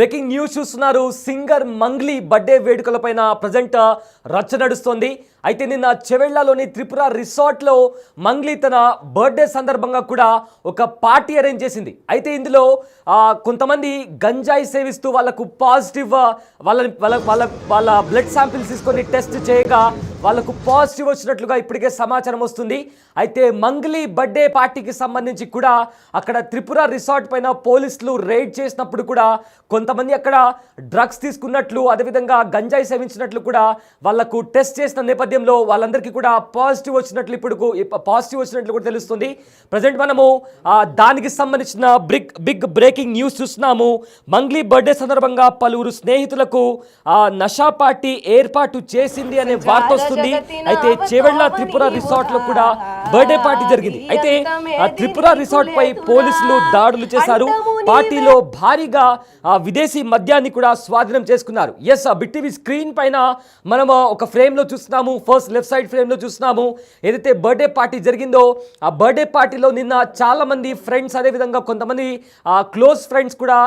Breaking news చూస్తున్నారు. Singer Mangli birthday వేడుకలపైన present రచ్చ నడుస్తోంది. అయితే నిన్న చెవెళ్లలోని త్రిపుర రిసార్ట్లో మంగ్లీ తన బర్త్డే సందర్భంగా కూడా ఒక పార్టీ అరేంజ్ చేసింది. అయితే ఇందులో కొంతమంది గంజాయి సేవిస్తూ వాళ్ళకు పాజిటివ్ వాళ్ళ బ్లడ్ శాంపిల్స్ తీసుకొని టెస్ట్ చేయగా వాళ్ళకు పాజిటివ్ వచ్చినట్లుగా ఇప్పటికే సమాచారం వస్తుంది. అయితే మంగ్లీ బర్త్డే పార్టీకి సంబంధించి కూడా అక్కడ త్రిపుర రిసార్ట్ పైన పోలీసులు రైడ్ చేసినప్పుడు కూడా కొంతమంది అక్కడ డ్రగ్స్ తీసుకున్నట్లు, అదేవిధంగా గంజాయి సేవించినట్లు కూడా వాళ్ళకు టెస్ట్ చేసిన నేపథ్యంలో వాళ్ళందరికీ కూడా పాజిటివ్ వచ్చినట్లు కూడా తెలుస్తుంది. ప్రజెంట్ మనము దానికి సంబంధించిన బిగ్ బ్రేకింగ్ న్యూస్ చూస్తున్నాము. మంగ్లీ బర్త్డే సందర్భంగా పలువురు స్నేహితులకు నషా పార్టీ ఏర్పాటు చేసింది అనే వార్త వస్తుంది. అయితే చేవెళ్ల త్రిపుర రిసార్ట్ లో కూడా బర్త్డే పార్టీ జరిగింది. అయితే త్రిపుర రిసార్ట్ పై పోలీసులు దాడులు చేశారు. పార్టీలో భారీగా విదేశీ మద్యాన్ని కూడా స్వాధీనం చేసుకున్నారు. ఎస్, బిగ్ టీవీ స్క్రీన్ పైన మనం ఒక ఫ్రేమ్ లో చూస్తున్నాము. ఫస్ట్ లెఫ్ట్ సైడ్ ఫ్రేమ్ లో చూస్తున్నాము. ఏదైతే బర్త్డే పార్టీ జరిగిందో ఆ బర్త్డే పార్టీలో నిన్న చాలా మంది ఫ్రెండ్స్, అదేవిధంగా కొంతమంది క్లోజ్ ఫ్రెండ్స్ కూడా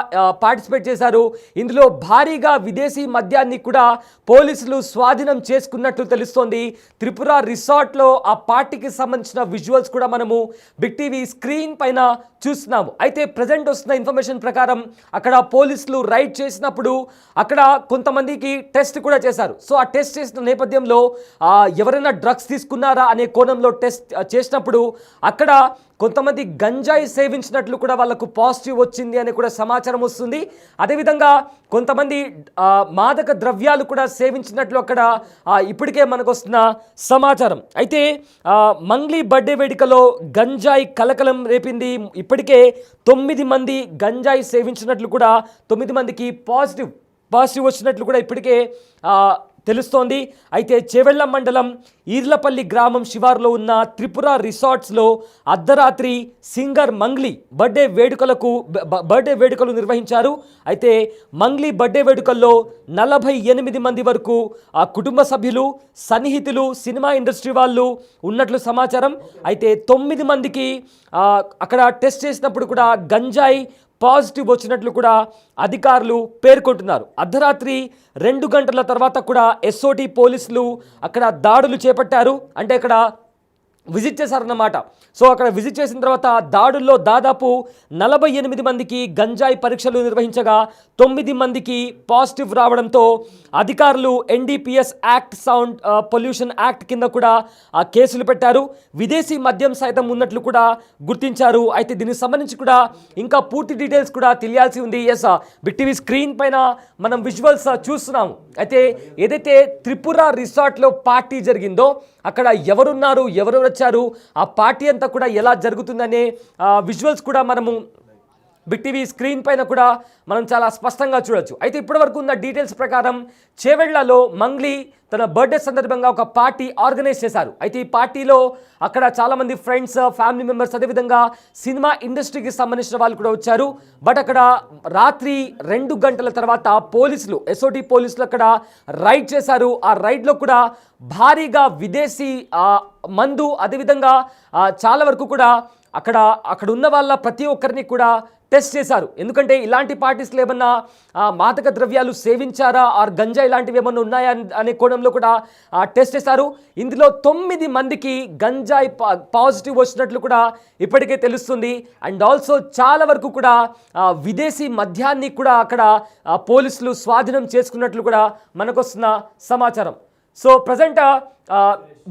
పార్టిసిపేట్ చేశారు. ఇందులో భారీగా విదేశీ మద్యాన్ని కూడా పోలీసులు స్వాధీనం చేసుకున్నట్లు తెలుస్తోంది. త్రిపుర రిసార్ట్ లో ఆ పార్టీకి సంబంధించిన విజువల్స్ కూడా మనము బిగ్ టీవీ స్క్రీన్ పైన చూస్తున్నాము. అయితే ప్రజెంట్ వస్తున్న ఇన్ఫర్మేషన్ ప్రకారం అక్కడ పోలీసులు రైడ్ చేసినప్పుడు అక్కడ కొంతమందికి టెస్ట్ కూడా చేశారు. సో ఆ టెస్ట్ చేసిన నేపథ్యంలో ఎవరైనా డ్రగ్స్ తీసుకున్నారా అనే కోణంలో టెస్ట్ చేసినప్పుడు అక్కడ కొంతమంది గంజాయి సేవించినట్లు కూడా వాళ్ళకు పాజిటివ్ వచ్చింది అని కూడా సమాచారం వస్తుంది. అదేవిధంగా కొంతమంది మాదక ద్రవ్యాలు కూడా సేవించినట్లు అక్కడ ఇప్పటికే మనకు వస్తున్న సమాచారం. అయితే మంగ్లీ బర్త్డే వేడుకలో గంజాయి కలకలం రేపింది. ఇప్పటికే 9 మంది గంజాయి సేవించినట్లు కూడా 9 మందికి పాజిటివ్ వచ్చినట్లు కూడా ఇప్పటికే తెలుస్తోంది. అయితే చేవెళ్ల మండలం ఈర్లపల్లి గ్రామం శివారులో ఉన్న త్రిపుర రిసార్ట్స్లో అర్ధరాత్రి సింగర్ మంగ్లీ బర్త్డే వేడుకలు నిర్వహించారు. అయితే మంగ్లీ బర్త్డే వేడుకల్లో 48 మంది వరకు కుటుంబ సభ్యులు, సన్నిహితులు, సినిమా ఇండస్ట్రీ వాళ్ళు ఉన్నట్లు సమాచారం. అయితే 9 మందికి అక్కడ టెస్ట్ చేసినప్పుడు కూడా గంజాయి పాజిటివ్ వచ్చినట్లు కూడా అధికారులు పేర్కొంటున్నారు. అర్ధరాత్రి 2 గంటల తర్వాత కూడా ఎస్ఓటి పోలీసులు అక్కడ దాడులు చేపట్టారు. అంటే అక్కడ విజిట్ చేశారన్నమాట. సో అక్కడ విజిట్ చేసిన తర్వాత దాడుల్లో దాదాపు 48 మందికి గంజాయి పరీక్షలు నిర్వహించగా 9 మందికి పాజిటివ్ రావడంతో అధికారులు NDPS act, sound pollution act కింద కూడా కేసులు పెట్టారు. విదేశీ మద్యం సైతం ఉన్నట్లు కూడా గుర్తించారు. అయితే దీనికి సంబంధించి కూడా ఇంకా పూర్తి డీటెయిల్స్ కూడా తెలియాల్సి ఉంది. ఎస్, బిగ్ టీవీ స్క్రీన్ పైన మనం విజువల్స్ చూస్తున్నాము. అయితే ఏదైతే త్రిపుర రిసార్ట్లో పార్టీ జరిగిందో అక్కడ ఎవరున్నారు, ఎవరు వచ్చారు, ఆ పార్టీ అంతా కూడా ఎలా జరుగుతుందనే విజువల్స్ కూడా మనము బిగ్ టీవీ స్క్రీన్ పైన కూడా మనం చాలా స్పష్టంగా చూడొచ్చు. అయితే ఇప్పటివరకు ఉన్న డీటెయిల్స్ ప్రకారం చేవెళ్లలో మంగ్లీ తన బర్త్డే సందర్భంగా ఒక పార్టీ ఆర్గనైజ్ చేశారు. అయితే ఈ పార్టీలో అక్కడ చాలామంది ఫ్రెండ్స్, ఫ్యామిలీ మెంబర్స్, అదేవిధంగా సినిమా ఇండస్ట్రీకి సంబంధించిన వాళ్ళు కూడా వచ్చారు. బట్ అక్కడ రాత్రి 2 గంటల తర్వాత ఎస్ఓటి పోలీసులు అక్కడ రైడ్ చేశారు. ఆ రైడ్లో కూడా భారీగా విదేశీ మందు, అదేవిధంగా చాలా వరకు కూడా అక్కడ ఉన్న వాళ్ళ ప్రతి ఒక్కరిని కూడా టెస్ట్ చేశారు. ఎందుకంటే ఇలాంటి పార్టీస్లో ఏమన్నా మాదక ద్రవ్యాలు సేవించారా, ఆర్ గంజా ఇలాంటివి ఏమన్నా ఉన్నాయా అనే కోణంలో కూడా టెస్ట్ చేశారు. ఇందులో 9 మందికి గంజాయి పాజిటివ్ వచ్చినట్లు కూడా ఇప్పటికే తెలుస్తుంది. అండ్ ఆల్సో చాలా వరకు కూడా విదేశీ మద్యాన్ని కూడా అక్కడ పోలీసులు స్వాధీనం చేసుకున్నట్లు కూడా మనకు వస్తున్న సమాచారం. So present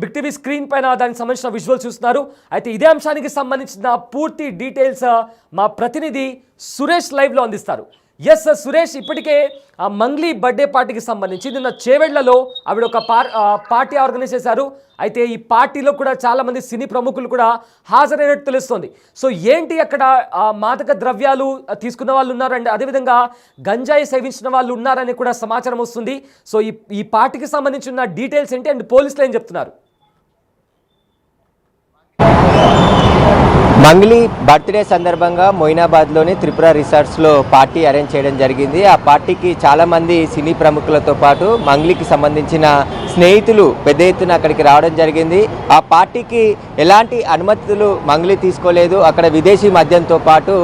Big TV screen పైన దానికి సంబంధించిన విజువల్ చూస్తున్నారు. అయితే ఇదే అంశానికి సంబంధించిన పూర్తి డీటెయిల్స్ మా ప్రతినిధి సురేష్ లైవ్లో అందిస్తారు. ఎస్ సురేష్, ఇప్పటికే మంగ్లీ బర్త్డే పార్టీకి సంబంధించి నిన్న చేవెళ్లలో ఆవిడ ఒక పార్టీ ఆర్గనైజ్ చేశారు. అయితే ఈ పార్టీలో కూడా చాలామంది సినీ ప్రముఖులు కూడా హాజరైనట్టు తెలుస్తుంది. సో ఏంటి అక్కడ మాదక ద్రవ్యాలు తీసుకున్న వాళ్ళు ఉన్నారు, అండ్ అదేవిధంగా గంజాయి సేవించిన వాళ్ళు ఉన్నారని కూడా సమాచారం వస్తుంది. సో ఈ పార్టీకి సంబంధించిన డీటెయిల్స్ ఏంటి, అండ్ పోలీసులు ఏం చెప్తున్నారు? మంగ్లీ బర్త్డే సందర్భంగా మొయినాబాద్లోని త్రిపుర రిసార్ట్స్లో పార్టీ అరేంజ్ చేయడం జరిగింది. ఆ పార్టీకి చాలామంది సినీ ప్రముఖులతో పాటు మంగ్లీకి సంబంధించిన స్నేహితులు పెద్ద ఎత్తున అక్కడికి రావడం జరిగింది. ఆ పార్టీకి ఎలాంటి అనుమతులు మంగ్లీ తీసుకోలేదు. అక్కడ విదేశీ మద్యంతో పాటు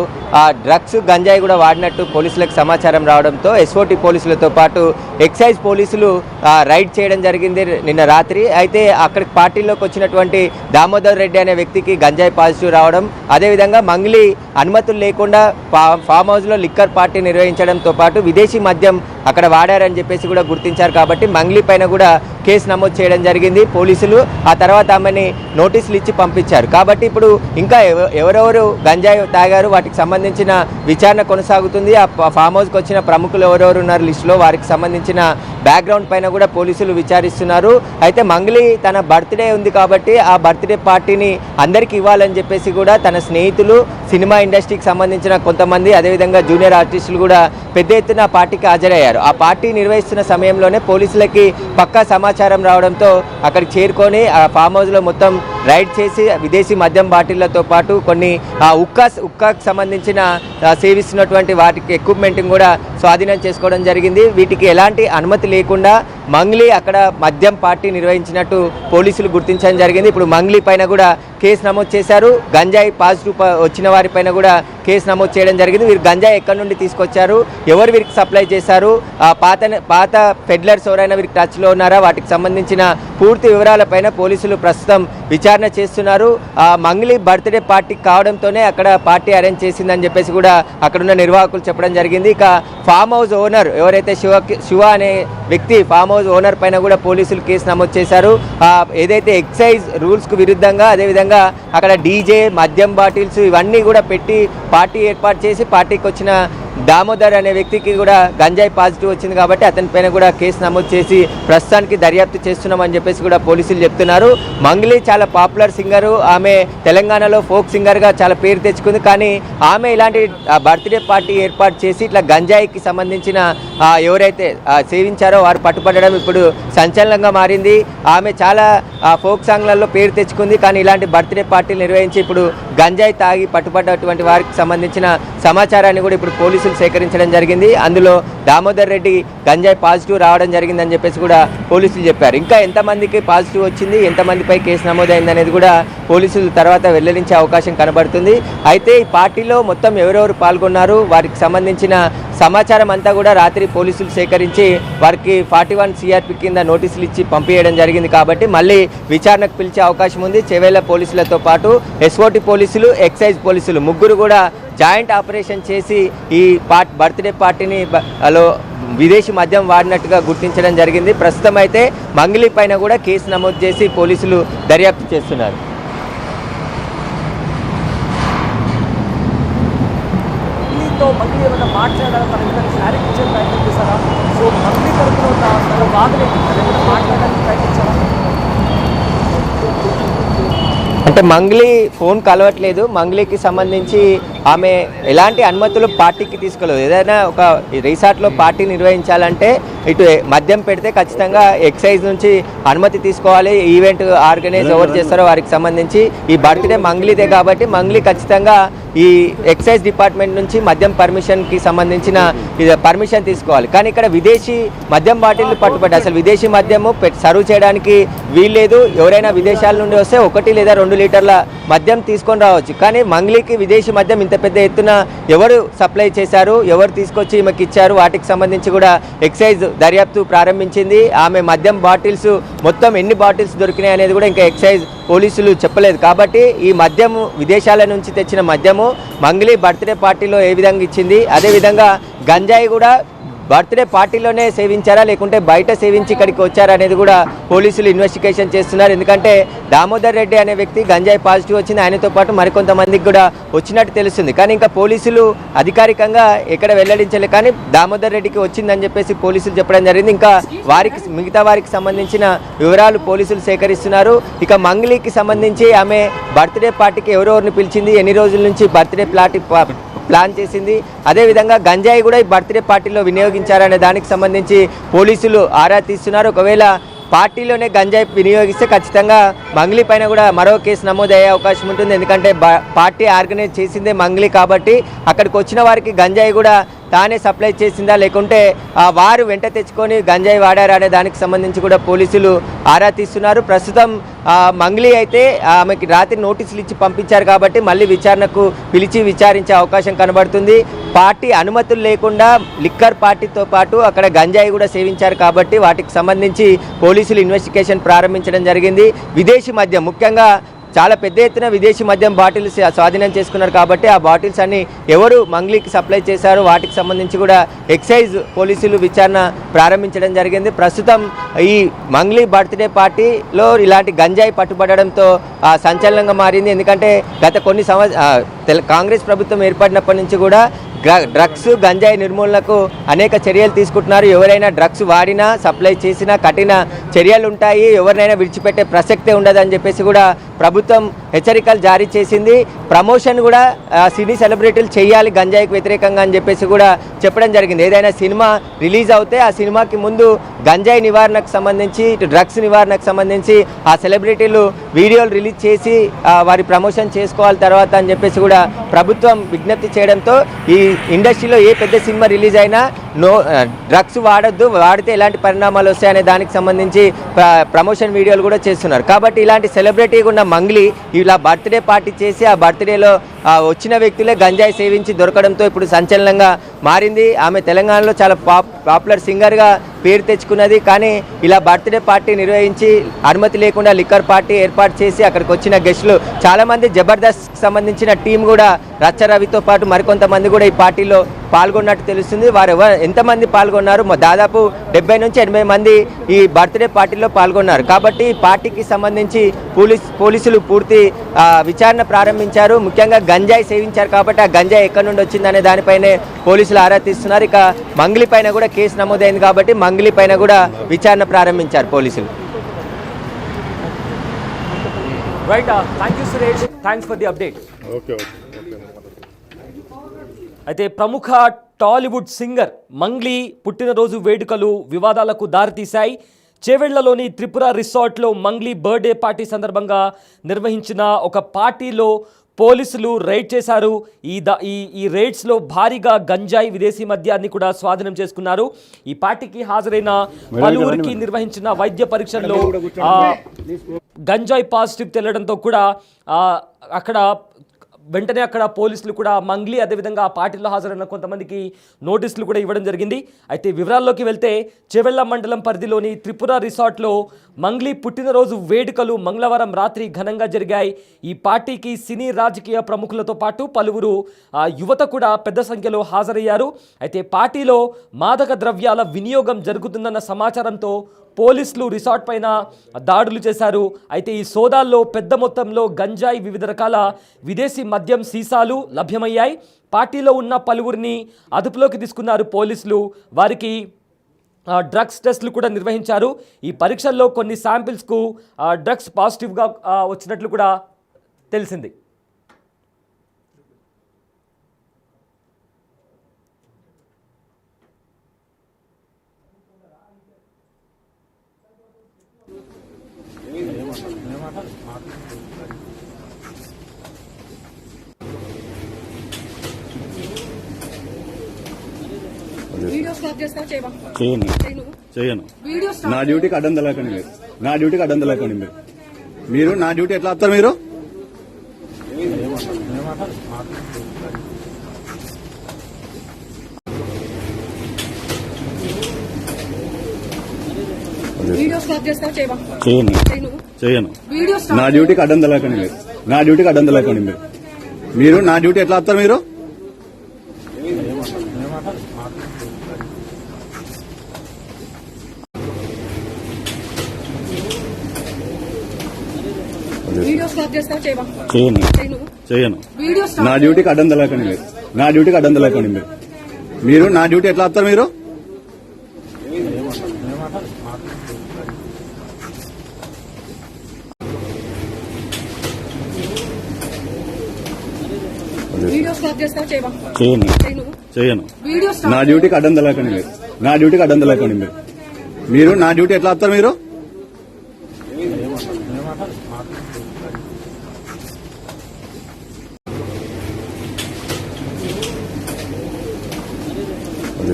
డ్రగ్స్ గంజాయి కూడా వాడినట్టు పోలీసులకు సమాచారం రావడంతో ఎస్ఓటి పోలీసులతో పాటు ఎక్సైజ్ పోలీసులు రైడ్ చేయడం జరిగింది నిన్న రాత్రి. అయితే అక్కడికి పార్టీలోకి వచ్చినటువంటి దామోదర్ రెడ్డి అనే వ్యక్తికి గంజాయి పాజిటివ్ రావడం, అదేవిధంగా మంగ్లీ అనుమతులు లేకుండా ఫామ్ హౌస్లో లిక్కర్ పార్టీ నిర్వహించడంతో పాటు విదేశీ మద్యం అక్కడ వాడారని చెప్పేసి కూడా గుర్తించారు. కాబట్టి మంగ్లీ పైన కూడా కేసు నమోదు చేయడం జరిగింది పోలీసులు. ఆ తర్వాత ఆమెని నోటీసులు ఇచ్చి పంపించారు. కాబట్టి ఇప్పుడు ఇంకా ఎవరెవరు గంజాయి తాగారు వాటికి సంబంధించిన విచారణ కొనసాగుతుంది. ఆ ఫామ్ హౌస్కి వచ్చిన ప్రముఖులు ఎవరెవరు ఉన్నారు లిస్టులో వారికి సంబంధించిన బ్యాక్గ్రౌండ్ పైన కూడా పోలీసులు విచారిస్తున్నారు. అయితే మంగ్లీ తన బర్త్డే ఉంది కాబట్టి ఆ బర్త్డే పార్టీని అందరికీ ఇవ్వాలని చెప్పేసి కూడా తన స్నేహితులు, సినిమా ఇండస్ట్రీకి సంబంధించిన కొంతమంది, అదేవిధంగా జూనియర్ ఆర్టిస్టులు కూడా పెద్ద ఎత్తున పార్టీకి హాజరయ్యారు. ఆ పార్టీ నిర్వహిస్తున్న సమయంలోనే పోలీసులకి పక్కా సమాచారం రావడంతో అక్కడికి చేరుకొని ఆ ఫామ్ హౌస్లో మొత్తం రైడ్ చేసి విదేశీ మద్యం బాటిళ్లతో పాటు కొన్ని ఉక్కాకు సంబంధించిన సేవిస్తున్నటువంటి వాటికి ఎక్విప్మెంట్ కూడా స్వాధీనం చేసుకోవడం జరిగింది. వీటికి ఎలాంటి అనుమతి లేకుండా మంగ్లీ అక్కడ మద్యం పార్టీ నిర్వహించినట్టు పోలీసులు గుర్తించడం జరిగింది. ఇప్పుడు మంగ్లీ పైన కూడా కేసు నమోదు చేశారు. గంజాయి పాజిటివ్ వచ్చిన వారిపైన కూడా కేసు నమోదు చేయడం జరిగింది. వీరు గంజాయి ఎక్కడి నుండి తీసుకొచ్చారు, ఎవరు వీరికి సప్లై చేశారు, పాత పెడ్లర్స్ ఎవరైనా వీరికి టచ్లో ఉన్నారా, వాటికి సంబంధించిన పూర్తి వివరాలపైన పోలీసులు ప్రస్తుతం విచారణ చేస్తున్నారు. మంగ్లీ బర్త్డే పార్టీ కావడంతోనే అక్కడ పార్టీ అరేంజ్ చేసిందని చెప్పేసి కూడా అక్కడున్న నిర్వాహకులు చెప్పడం జరిగింది. ఇక ఫామ్ హౌస్ ఓనర్ ఎవరైతే శివ అనే వ్యక్తి ఫామ్ హౌస్ ఓనర్ పైన కూడా పోలీసులు కేసు నమోదు చేశారు. ఏదైతే ఎక్సైజ్ రూల్స్కు విరుద్ధంగా, అదేవిధంగా అక్కడ డీజే, మద్యం బాటిల్స్ ఇవన్నీ కూడా పెట్టి పార్టీ ఏర్పాటు చేసి పార్టీకి వచ్చిన దామోదర్ అనే వ్యక్తికి కూడా గంజాయి పాజిటివ్ వచ్చింది కాబట్టి అతని పైన కూడా కేసు నమోదు చేసి ప్రస్తుతానికి దర్యాప్తు చేస్తున్నామని చెప్పేసి కూడా పోలీసులు చెప్తున్నారు. మంగ్లీ చాలా పాపులర్ సింగరు, ఆమె తెలంగాణలో ఫోక్ సింగర్గా చాలా పేరు తెచ్చుకుంది. కానీ ఆమె ఇలాంటి బర్త్డే పార్టీ ఏర్పాటు చేసి ఇట్లా గంజాయికి సంబంధించిన ఎవరైతే సేవించారో వారు పట్టుపడడం ఇప్పుడు సంచలనంగా మారింది. ఆమె చాలా ఫోక్ సాంగ్లలో పేరు తెచ్చుకుంది. కానీ ఇలాంటి బర్త్డే పార్టీలు నిర్వహించి ఇప్పుడు గంజాయి తాగి పట్టుపడ్డటువంటి వారికి సంబంధించిన సమాచారాన్ని కూడా ఇప్పుడు పోలీసులు సేకరించడం జరిగింది. అందులో దామోదర్ రెడ్డి గంజాయి పాజిటివ్ రావడం జరిగిందని చెప్పేసి కూడా పోలీసులు చెప్పారు. ఇంకా ఎంతమందికి పాజిటివ్ వచ్చింది, ఎంతమందిపై కేసు నమోదైంది అనేది కూడా పోలీసులు తర్వాత వెల్లడించే అవకాశం కనబడుతుంది. అయితే ఈ పార్టీలో మొత్తం ఎవరెవరు పాల్గొన్నారు వారికి సంబంధించిన సమాచారం అంతా కూడా రాత్రి పోలీసులు సేకరించి వారికి 41 CRP కింద నోటీసులు ఇచ్చి పంపించడం జరిగింది. కాబట్టి మళ్ళీ విచారణకు పిలిచే అవకాశం ఉంది. చెవేళ్ల పోలీసులతో పాటు ఎస్ఓటి పోలీసులు, ఎక్సైజ్ పోలీసులు ముగ్గురు కూడా జాయింట్ ఆపరేషన్ చేసి ఈ బర్త్డే పార్టీని విదేశీ మద్యం వాడినట్టుగా గుర్తించడం జరిగింది. ప్రస్తుతం అయితే మంగ్లీ పైన కూడా కేసు నమోదు చేసి పోలీసులు దర్యాప్తు చేస్తున్నారు. మంగ్లీ ఏమైనా మాట్లాడాలని తన ఏమైనా క్లారిటీ ఇచ్చే ప్రయత్నం చేశారా? సో మంగ్లీ తరపున ఉన్న తన వాదన ఏమైనా మాట్లాడడానికి ప్రయత్నించారా? అంటే మంగ్లీ ఫోన్ కలవట్లేదు. మంగ్లీకి సంబంధించి ఆమె ఎలాంటి అనుమతులు పార్టీకి తీసుకోలేదు. ఏదైనా ఒక రిసార్ట్లో పార్టీ నిర్వహించాలంటే ఇటు మద్యం పెడితే ఖచ్చితంగా ఎక్సైజ్ నుంచి అనుమతి తీసుకోవాలి. ఈవెంట్ ఆర్గనైజ్ ఎవరు చేస్తారో వారికి సంబంధించి ఈ బర్త్డే మంగ్లీదే కాబట్టి మంగ్లీ ఖచ్చితంగా ఈ ఎక్సైజ్ డిపార్ట్మెంట్ నుంచి మద్యం పర్మిషన్కి సంబంధించిన పర్మిషన్ తీసుకోవాలి. కానీ ఇక్కడ విదేశీ మద్యం బాటిల్ పట్టుబడ్డాయి. అసలు విదేశీ మద్యము సర్వ్ చేయడానికి వీల్లేదు. ఎవరైనా విదేశాల నుండి వస్తే 1 లేదా 2 లీటర్ల మద్యం తీసుకొని రావచ్చు. కానీ మంగ్లీకి విదేశీ మద్యం ఇంత పెద్ద ఎత్తున ఎవరు సప్లై చేశారు, ఎవరు తీసుకొచ్చి ఈమెకి ఇచ్చారు, వాటికి సంబంధించి కూడా ఎక్సైజ్ దర్యాప్తు ప్రారంభించింది. ఆమె మద్యం బాటిల్స్ మొత్తం ఎన్ని బాటిల్స్ దొరికినాయి అనేది కూడా ఇంకా ఎక్సైజ్ పోలీసులు చెప్పలేదు. కాబట్టి ఈ మద్యము విదేశాల నుంచి తెచ్చిన మద్యము మంగ్లీ బర్త్డే పార్టీలో ఏ విధంగా ఇచ్చింది, అదేవిధంగా గంజాయి కూడా బర్త్డే పార్టీలోనే సేవించారా లేకుంటే బయట సేవించి ఇక్కడికి వచ్చారా అనేది కూడా పోలీసులు ఇన్వెస్టిగేషన్ చేస్తున్నారు. ఎందుకంటే దామోదర్ రెడ్డి అనే వ్యక్తి గంజాయి పాజిటివ్ వచ్చింది, ఆయనతో పాటు మరికొంతమందికి కూడా వచ్చినట్టు తెలుస్తుంది. కానీ ఇంకా పోలీసులు అధికారికంగా ఎక్కడ వెల్లడించలేదు. కానీ దామోదర్ రెడ్డికి వచ్చిందని చెప్పేసి పోలీసులు చెప్పడం జరిగింది. ఇంకా మిగతా వారికి సంబంధించిన వివరాలు పోలీసులు సేకరిస్తున్నారు. ఇక మంగ్లీకి సంబంధించి ఆమె బర్త్డే పార్టీకి ఎవరెవరిని పిలిచింది, ఎన్ని రోజుల నుంచి బర్త్డే ప్లాన్ చేసింది, అదేవిధంగా గంజాయి కూడా ఈ బర్త్డే పార్టీలో వినియోగించారనే దానికి సంబంధించి పోలీసులు ఆరా తీస్తున్నారు. ఒకవేళ పార్టీలోనే గంజాయి వినియోగిస్తే ఖచ్చితంగా మంగ్లీ పైన కూడా మరో కేసు నమోదయ్యే అవకాశం ఉంటుంది. ఎందుకంటే పార్టీ ఆర్గనైజ్ చేసిందే మంగ్లీ కాబట్టి అక్కడికి వచ్చిన వారికి గంజాయి కూడా తానే సప్లై చేసిందా లేకుంటే వారు వెంట తెచ్చుకొని గంజాయి వాడారా అనే దానికి సంబంధించి కూడా పోలీసులు ఆరా తీస్తున్నారు. ప్రస్తుతం మంగ్లీ అయితే ఆమెకి రాత్రి నోటీసులు ఇచ్చి పంపించారు కాబట్టి మళ్ళీ విచారణకు పిలిచి విచారించే అవకాశం కనబడుతుంది. పార్టీ అనుమతులు లేకుండా లిక్కర్ పార్టీతో పాటు అక్కడ గంజాయి కూడా సేవించారు కాబట్టి వాటికి సంబంధించి పోలీసులు ఇన్వెస్టిగేషన్ ప్రారంభించడం జరిగింది. విదేశీ మద్యం, ముఖ్యంగా చాలా పెద్ద ఎత్తున విదేశీ మద్యం బాటిల్స్ స్వాధీనం చేసుకున్నారు కాబట్టి ఆ బాటిల్స్ అన్ని ఎవరు మంగ్లీకి సప్లై చేశారో వాటికి సంబంధించి కూడా ఎక్సైజ్ పోలీసులు విచారణ ప్రారంభించడం జరిగింది. ప్రస్తుతం ఈ మంగ్లీ బర్త్డే పార్టీలో ఇలాంటి గంజాయి పట్టుబడడంతో సంచలనంగా మారింది. ఎందుకంటే గత కొన్ని కాంగ్రెస్ ప్రభుత్వం ఏర్పడినప్పటి నుంచి కూడా డ్రగ్స్ గంజాయి నిర్మూలనకు అనేక చర్యలు తీసుకుంటున్నారు. ఎవరైనా డ్రగ్స్ వాడినా సప్లై చేసినా కఠిన చర్యలు ఉంటాయి, ఎవరినైనా విడిచిపెట్టే ప్రసక్తే ఉండదని చెప్పేసి కూడా ప్రభుత్వం హెచ్చరికలు జారీ చేసింది. ప్రమోషన్ కూడా సినీ సెలబ్రిటీలు చేయాలి గంజాయికి వ్యతిరేకంగా అని చెప్పేసి కూడా చెప్పడం జరిగింది. ఏదైనా సినిమా రిలీజ్ అవుతే ఆ సినిమాకి ముందు గంజాయి నివారణకు సంబంధించి డ్రగ్స్ నివారణకు సంబంధించి ఆ సెలబ్రిటీలు వీడియోలు రిలీజ్ చేసి వారి ప్రమోషన్ చేసుకోవాలి తర్వాత అని చెప్పేసి కూడా ప్రభుత్వం విజ్ఞప్తి చేయడంతో ఈ ఇండస్ట్రీలో ఏ పెద్ద సినిమా రిలీజ్ అయినా డ్రగ్స్ వాడద్దు, వాడితే ఎలాంటి పరిణామాలు వస్తాయనే దానికి సంబంధించి ప్రమోషన్ వీడియోలు కూడా చేస్తున్నారు. కాబట్టి ఇలాంటి సెలబ్రిటీగా ఉన్న మంగ్లీ ఇలా బర్త్డే పార్టీ చేసి ఆ బర్త్డేలో వచ్చిన వ్యక్తులే గంజాయి సేవించి దొరకడంతో ఇప్పుడు సంచలనంగా మారింది. ఆమె తెలంగాణలో చాలా పాపులర్ సింగర్గా పేరు తెచ్చుకున్నది. కానీ ఇలా బర్త్డే పార్టీ నిర్వహించి అనుమతి లేకుండా లిక్కర్ పార్టీ ఏర్పాటు చేసి అక్కడికి వచ్చిన గెస్టులు చాలామంది జబర్దస్త్ సంబంధించిన టీం కూడా రచ్చ రవితో పాటు మరికొంతమంది కూడా ఈ పార్టీలో పాల్గొన్నట్టు తెలుస్తుంది. వారు ఎంతమంది పాల్గొన్నారు? దాదాపు 70 నుంచి 80 మంది ఈ బర్త్డే పార్టీలో పాల్గొన్నారు. కాబట్టి ఈ పార్టీకి సంబంధించి పోలీసులు పూర్తి విచారణ ప్రారంభించారు. ముఖ్యంగా గంజాయి సేవించారు కాబట్టి ఆ గంజాయి ఎక్కడి నుండి వచ్చిందనే దానిపైనే పోలీసులు ఆరా తీస్తున్నారు. ఇక మంగ్లీ పైన కూడా కేసు నమోదైంది కాబట్టి మంగ్లీ పైన కూడా విచారణ ప్రారంభించారు పోలీసులు. Right, thank you Suresh, thanks for the update. అయితే ప్రముఖ టాలీవుడ్ సింగర్ మంగ్లీ పుట్టినరోజు వేడుకలు వివాదాలకు దారితీశాయి. చేవెళ్లలోని త్రిపుర రిసార్ట్లో మంగ్లీ బర్త్డే పార్టీ సందర్భంగా నిర్వహించిన ఒక పార్టీలో పోలీసులు రైడ్ చేశారు. ఈ రైడ్స్లో భారీగా గంజాయి విదేశీ మద్యాన్ని కూడా స్వాధీనం చేసుకున్నారు. ఈ పార్టీకి హాజరైన పలువురికి నిర్వహించిన వైద్య పరీక్షల్లో గంజాయి పాజిటివ్ తెలడంతో కూడా వెంటనే అక్కడ పోలీసులు కూడా మంగ్లీ అదేవిధంగా ఆ పార్టీలో హాజరైన కొంతమందికి నోటీసులు కూడా ఇవ్వడం జరిగింది. అయితే వివరాల్లోకి వెళ్తే చేవెళ్ల మండలం పరిధిలోని త్రిపుర రిసార్ట్లో మంగ్లీ పుట్టినరోజు వేడుకలు మంగళవారం రాత్రి ఘనంగా జరిగాయి. ఈ పార్టీకి సినీ రాజకీయ ప్రముఖులతో పాటు పలువురు యువత కూడా పెద్ద సంఖ్యలో హాజరయ్యారు. అయితే పార్టీలో మాదక ద్రవ్యాల వినియోగం జరుగుతుందన్న సమాచారంతో పోలీసులు రిసార్ట్ పైన దాడులు చేశారు. అయితే ఈ సోదాల్లో పెద్ద మొత్తంలో గంజాయి, వివిధ రకాల విదేశీ మద్యం సీసాలు లభ్యమయ్యాయి. పార్టీలో ఉన్న పలువురిని అదుపులోకి తీసుకున్నారు పోలీసులు. వారికి డ్రగ్స్ టెస్టులు కూడా నిర్వహించారు. ఈ పరీక్షల్లో కొన్ని శాంపిల్స్కు డ్రగ్స్ పాజిటివ్గా వచ్చినట్లు కూడా తెలిసింది. చేయను. నా డ్యూటీకి అడ్డం తెలకండి మీరు. నా డ్యూటీకి అడ్డం తెలకండి మీరు నా డ్యూటీ ఎట్లా వస్తారు మీరు? చేయను. నా డ్యూటీకి అడ్డం తెలకండి మీరు. నా డ్యూటీకి అడ్డం తెలకండి మీరు నా డ్యూటీ ఎట్లా వస్తారు మీరు? చేయను. నా డ్యూటీకి అడ్డం తెలకండి మీరు. నా డ్యూటీకి అడ్డం తెలకండి మీరు నా డ్యూటీ ఎట్లా వస్తారు మీరు? చేయను. నా డ్యూటీకి అడ్డం తెలకండి మీరు. నా డ్యూటీకి అడ్డం తెలకండి మీరు నా డ్యూటీ ఎట్లా వస్తారు మీరు?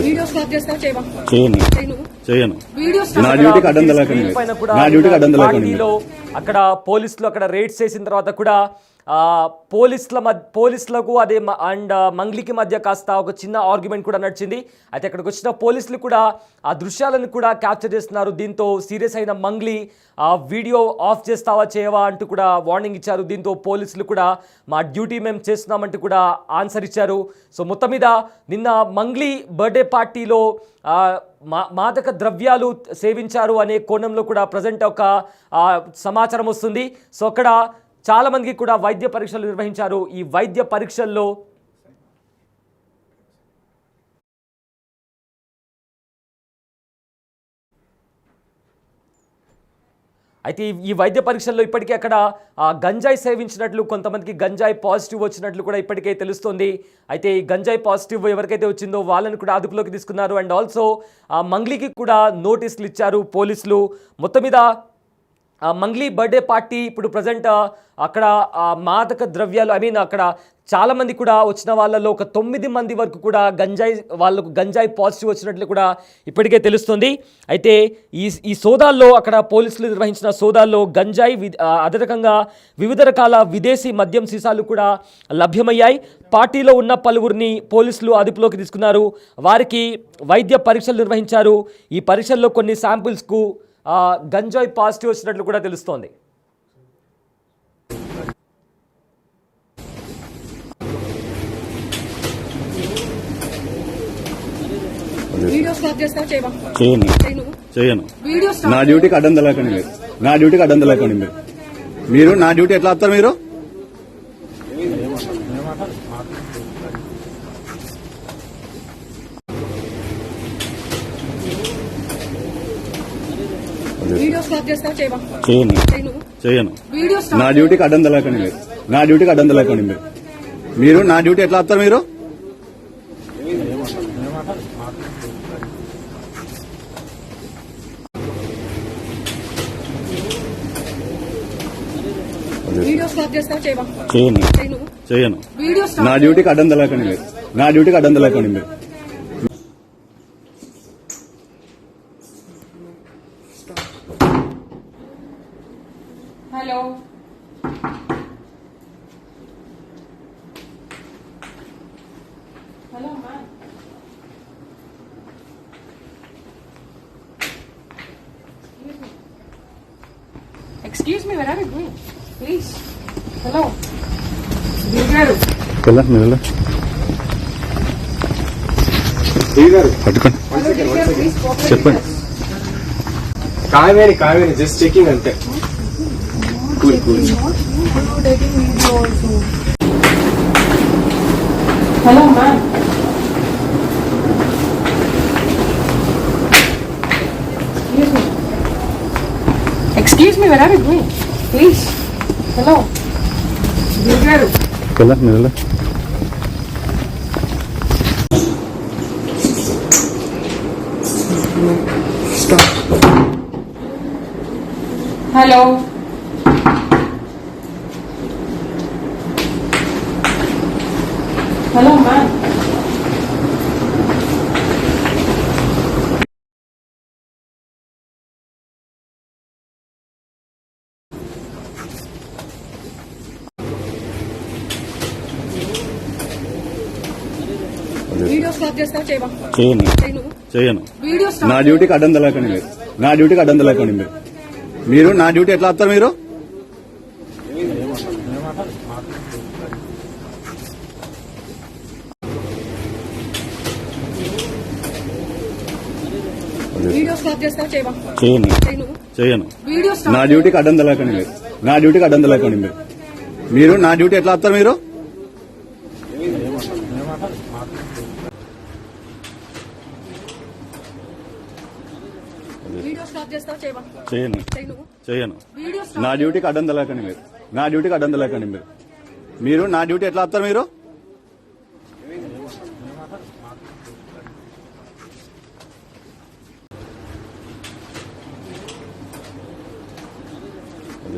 వీడియో స్టాప్ చేస్తావా చేయవా? చేయను చేయను. చేయను వీడియో నా డ్యూటీకి అడ్డం తలకండి స్క్రీన్ పైన కూడా నా డ్యూటీకి అడ్డం తలకండి పార్టీలో అక్కడ పోలీసులు అక్కడ రేడ్స్ చేసిన తర్వాత కూడా పోలీసులకు అదే అండ్ మంగ్లీకి మధ్య కాస్త ఒక చిన్న ఆర్గ్యుమెంట్ కూడా నడిచింది. అయితే అక్కడికి వచ్చిన పోలీసులు కూడా ఆ దృశ్యాలను కూడా క్యాప్చర్ చేస్తున్నారు. దీంతో సీరియస్ అయిన మంగ్లీ వీడియో ఆఫ్ చేస్తావా చేయవా అంటూ కూడా వార్నింగ్ ఇచ్చారు. దీంతో పోలీసులు కూడా మా డ్యూటీ మేము చేస్తున్నామంటూ కూడా ఆన్సర్ ఇచ్చారు. సో మొత్తం మీద నిన్న మంగ్లీ బర్త్డే పార్టీలో మాదక ద్రవ్యాలు సేవించారు అనే కోణంలో కూడా ప్రజెంట్ ఒక సమాచారం వస్తుంది. సో అక్కడ చాలా మందికి కూడా వైద్య పరీక్షలు నిర్వహించారు. ఈ వైద్య పరీక్షల్లో అయితే ఈ వైద్య పరీక్షల్లో ఇప్పటికే అక్కడ గంజాయి సేవించినట్లు, కొంతమందికి గంజాయి పాజిటివ్ వచ్చినట్లు కూడా ఇప్పటికే తెలుస్తోంది. అయితే ఈ గంజాయి పాజిటివ్ ఎవరికైతే వచ్చిందో వాళ్ళని కూడా అదుపులోకి తీసుకున్నారు. అండ్ ఆల్సో మంగ్లీకి కూడా నోటీసులు ఇచ్చారు పోలీసులు. మొత్తం మీద మంగ్లీ బర్త్డే పార్టీ ఇప్పుడు ప్రజెంట్ అక్కడ మాదక ద్రవ్యాలు అక్కడ చాలామంది కూడా వచ్చిన వాళ్ళలో ఒక 9 మంది వరకు కూడా వాళ్ళకు గంజాయి పాజిటివ్ వచ్చినట్లు కూడా ఇప్పటికే తెలుస్తుంది. అయితే ఈ సోదాల్లో అక్కడ పోలీసులు నిర్వహించిన సోదాల్లో గంజాయి అదే రకంగా వివిధ రకాల విదేశీ మద్యం సీసాలు కూడా లభ్యమయ్యాయి. పార్టీలో ఉన్న పలువురిని పోలీసులు అదుపులోకి తీసుకున్నారు. వారికి వైద్య పరీక్షలు నిర్వహించారు. ఈ పరీక్షల్లో కొన్ని శాంపిల్స్కు గంజాయి పాజిటివ్ వచ్చినట్లు కూడా తెలుస్తోంది. వీడియో స్టాప్ చేస్తావా చేయవా? చేయను చేయను. చేయను వీడియో స్టాప్ నా డ్యూటీకి అడ్డం తలకండి నా డ్యూటీకి అడ్డం తలకండి మీరు నా డ్యూటీ ఎట్లా వస్తారు మీరు? వీడియో స్టాప్ చేస్తావా చేయవా? చేయను చేయను. చేయను వీడియో స్టాప్ నా డ్యూటీకి అడ్డం తలకండి నా డ్యూటీకి అడ్డం తలకండి మీరు నా డ్యూటీ ఎట్లా వస్తారు మీరు? వీడియో స్టాప్ చేస్తావా చేయవా? చేయను చేయను. చేయను వీడియో స్టాప్ నా డ్యూటీకి అడ్డం తలకండి నా డ్యూటీకి అడ్డం తలకండి మీరు hello hello ma'am. Excuse me, where are you going? Please. Hello. Garu. పట్టుకోండి Please cooperate చెప్పండి. with us. Kaveri just checking అంతే. Cool Taking video also. Hello, ma'am. Excuse me, where are you going? Please. Hello. Garu. Hello. Hello, ma'am. Video stop చేస్తావా చేయవా? చేయను చేయను. చేయను video stop నా డ్యూటీకి అడ్డం తలకండి నా డ్యూటీకి అడ్డం తలకండి మీరు నా డ్యూటీ ఎట్లా వస్తారు మీరు? వీడియో స్టాప్ చేస్తావా చేయవా? చేయను చేయను. చేయను వీడియో నా స్టాప్ డ్యూటీకి అడ్డం తలకండి నా డ్యూటీకి అడ్డం తలకండి మీరు నా డ్యూటీ ఎట్లా వస్తారు మీరు? వీడియో స్టాప్ చేస్తావా చేయవా? చేయను చేయను. చేయను వీడియో నా స్టాప్ డ్యూటీకి అడ్డం తలకండి నా డ్యూటీకి అడ్డం తలకండి మీరు నా డ్యూటీ ఎట్లా వస్తారు మీరు?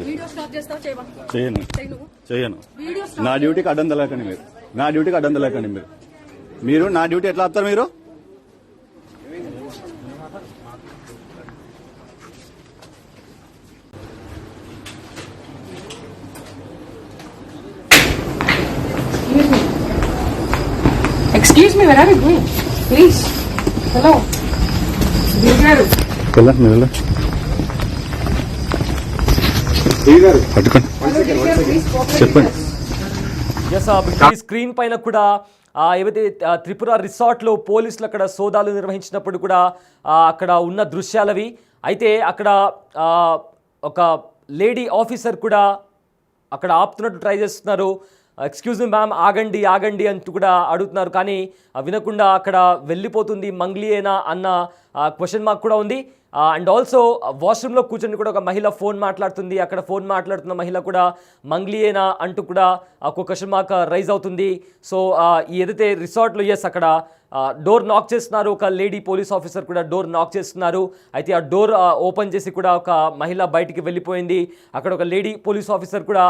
వీడియో స్టాప్ చేస్తావా చేయవా? చేయను చేయను. చేయను వీడియో నా స్టాప్ డ్యూటీకి అడ్డం తలకండి నా డ్యూటీకి అడ్డం తలకండి మీరు నా డ్యూటీ ఎట్లా వస్తారు మీరు? Excuse me, where are you going? Please. Hello. Garu. వెళ్ళా మీరు వెళ్ళా పట్టుకోండి చెప్పండి ఎస్ ఈ స్క్రీన్ పైన కూడా ఏవైతే త్రిపుర రిసార్ట్లో పోలీసులు అక్కడ సోదాలు నిర్వహించినప్పుడు కూడా అక్కడ ఉన్న దృశ్యాలవి. అయితే అక్కడ ఒక లేడీ ఆఫీసర్ కూడా అక్కడ ఆపుతున్నట్టు ట్రై చేస్తున్నారు. ఎక్స్క్యూజ్ మీ మ్యామ్, ఆగండి ఆగండి అంటూ కూడా అడుగుతున్నారు. కానీ వినకుండా అక్కడ వెళ్ళిపోతుంది. మంగ్లీయేనా అన్న క్వశ్చన్ మార్క్ కూడా ఉంది. అండ్ ఆల్సో వాష్రూమ్లో కూర్చొని కూడా ఒక మహిళ ఫోన్ మాట్లాడుతుంది. అక్కడ ఫోన్ మాట్లాడుతున్న మహిళ కూడా మంగ్లీయేనా అంటూ కూడా ఒక క్వశ్చన్ మార్క్ రైజ్ అవుతుంది. సో ఏదైతే రిసార్ట్లో అక్కడ డోర్ నాక్ చేస్తున్నారు. ఒక లేడీ పోలీస్ ఆఫీసర్ కూడా డోర్ నాక్ చేస్తున్నారు. అయితే ఆ డోర్ ఓపెన్ చేసి కూడా ఒక మహిళ బయటికి వెళ్ళిపోయింది. అక్కడ ఒక లేడీ పోలీస్ ఆఫీసర్ కూడా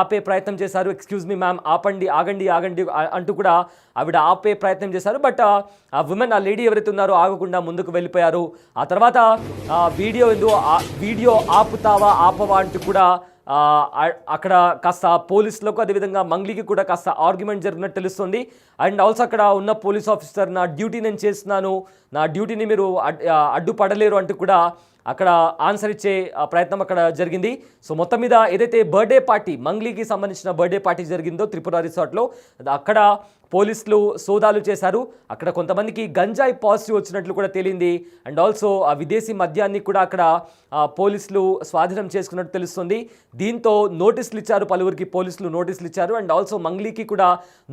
ఆపే ప్రయత్నం చేశారు. ఎక్స్క్యూజ్ మీ మ్యామ్, ఆపండి ఆగండి ఆగండి అంటూ కూడా ఆవిడ ఆపే ప్రయత్నం చేశారు. బట్ ఆ ఉమెన్, ఆ లేడీ ఎవరైతే ఉన్నారో ఆగకుండా ముందుకు వెళ్ళిపోయారు. ఆ తర్వాత వీడియో ఆపుతావా ఆపవా అంటూ కూడా అక్కడ కాస్త పోలీసులకు అదేవిధంగా మంగ్లీకి కూడా కాస్త ఆర్గ్యుమెంట్ జరిగినట్టు తెలుస్తుంది. అండ్ ఆల్సో అక్కడ ఉన్న పోలీస్ ఆఫీసర్, నా డ్యూటీ నేను చేస్తున్నాను, నా డ్యూటీని మీరు అడ్డుపడలేరు అంటూ కూడా అక్కడ ఆన్సర్ ఇచ్చే ప్రయత్నం అక్కడ జరిగింది. సో మొత్తం మీద ఏదైతే బర్త్డే పార్టీ, మంగ్లీకి సంబంధించిన బర్త్డే పార్టీ జరిగిందో త్రిపుర రిసార్ట్లో, అక్కడ పోలీసులు సోదాలు చేశారు. అక్కడ కొంతమందికి గంజాయి పాజిటివ్ వచ్చినట్లు కూడా తేలింది. అండ్ ఆల్సో ఆ విదేశీ మద్యాన్ని కూడా అక్కడ పోలీసులు స్వాధీనం చేసుకున్నట్టు తెలుస్తుంది. దీంతో నోటీసులు ఇచ్చారు, పలువురికి పోలీసులు నోటీసులు ఇచ్చారు. అండ్ ఆల్సో మంగ్లీకి కూడా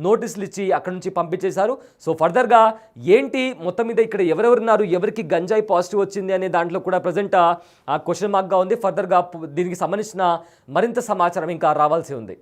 నోటీసులు ఇచ్చి అక్కడ నుంచి పంపించేశారు. సో ఫర్దర్గా ఏంటి మొత్తం మీద ఇక్కడ ఎవరెవరున్నారు, ఎవరికి గంజాయి పాజిటివ్ వచ్చింది అనే దాంట్లో కూడా ప్రజెంట్ ఆ క్వశ్చన్ మార్క్గా ఉంది. ఫర్దర్గా దీనికి సంబంధించిన మరింత సమాచారం ఇంకా రావాల్సి ఉంది.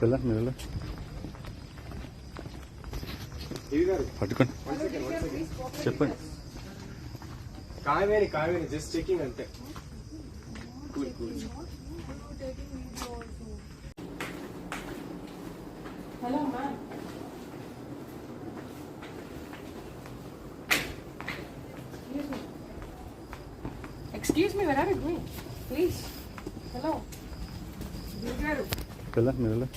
వెళ్ళా మీరు వెళ్ళా పట్టుకోండి చెప్పండి కావేరి జస్ట్ చెకింగ్ అంతే. Hello, ma'am. Excuse me, where are you going? Please. Hello. Garu. వెళ్ళా మీరు వెళ్ళా